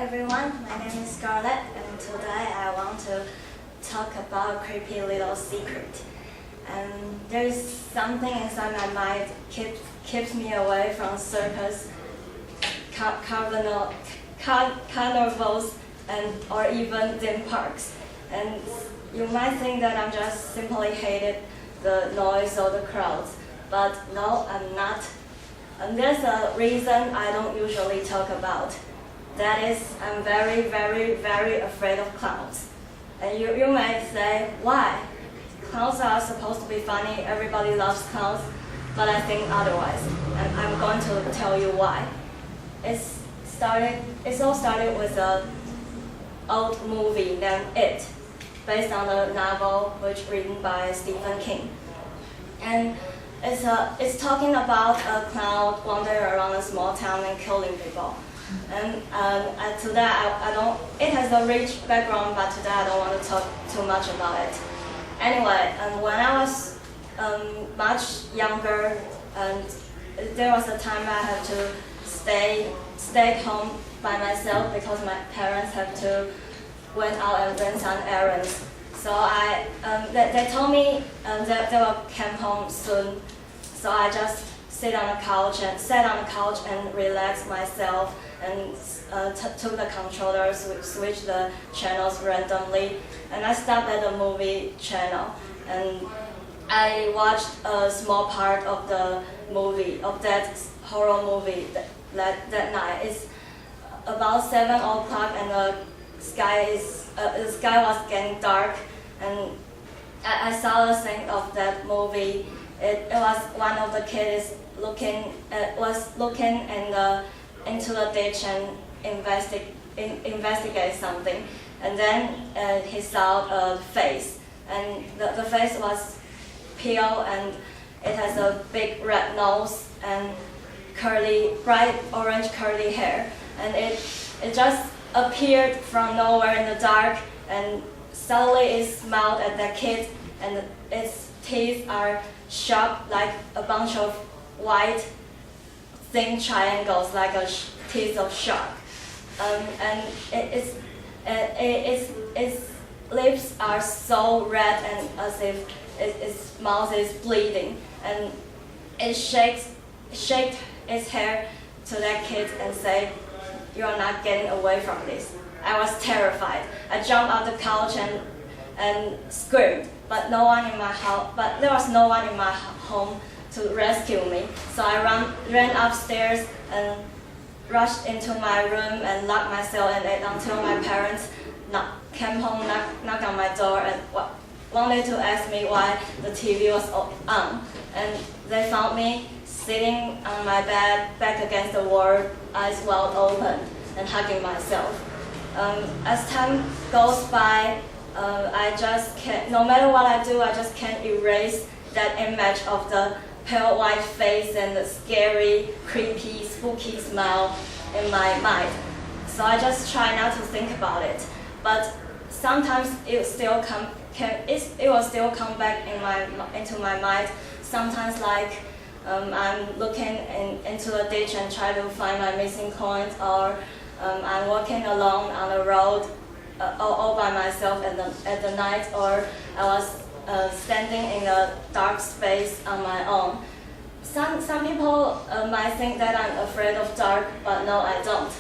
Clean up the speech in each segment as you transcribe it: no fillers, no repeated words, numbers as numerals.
everyone, my name is Scarlet, and today I want to talk about a creepy little secret. And there's something inside my mind keeps me away from circus, carnivals, or even theme parks. And you might think that I'm just simply hated the noise or the crowds, but no, I'm not. And there's a reason I don't usually talk about. That is, I'm very, very, very afraid of clowns. And you might say, why? Clowns are supposed to be funny, everybody loves clowns, but I think otherwise. And I'm going to tell you why. It all started with an old movie named It, based on a novel which written by Stephen King. And it's talking about a clown wandering around a small town and killing people. And today it has a rich background, but today I don't want to talk too much about it. Anyway, when I was much younger, and there was a time I had to stay home by myself because my parents had to went out and run some errands. So they told me that they will come home soon. So I just sat on the couch and relaxed myself and took the controller, switched the channels randomly, and I stopped at the movie channel. And I watched a small part of the movie, of that horror movie that night. It's about 7 o'clock and the sky was getting dark, and I saw the scene of that movie. It was one of the kids was looking into the ditch and investigate something, and then he saw a face, and the face was pale, and it has a big red nose and bright orange curly hair, and it just appeared from nowhere in the dark, and suddenly it smiled at the kid, and its teeth are sharp like a bunch of white thin triangles, like teeth of shark. And its lips are so red and as if its mouth is bleeding, and it shaked its hair to that kid and said, "You are not getting away from this." I was terrified. I jumped off the couch and screamed, but there was no one in my home to rescue me. So I ran upstairs and rushed into my room and locked myself in it until my parents came home, knocked on my door, and wanted to ask me why the TV was on. And they found me sitting on my bed, back against the wall, eyes wide open, and hugging myself. As time goes by, I just can't, no matter what I do, I just can't erase that image of the pale white face and the scary, creepy, spooky smile in my mind. So I just try not to think about it. But sometimes it will still come back into my mind. Sometimes, like I'm looking into the ditch and try to find my missing coins, or I'm walking alone on the road all by myself at the night, or I was standing in a dark space on my own. Some people might think that I'm afraid of dark, but no, I don't.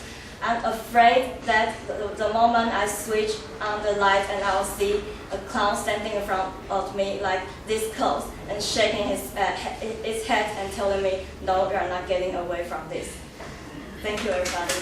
I'm afraid that the moment I switch on the light and I'll see a clown standing in front of me like this close and shaking his head and telling me, "No, you're not getting away from this." Thank you, everybody.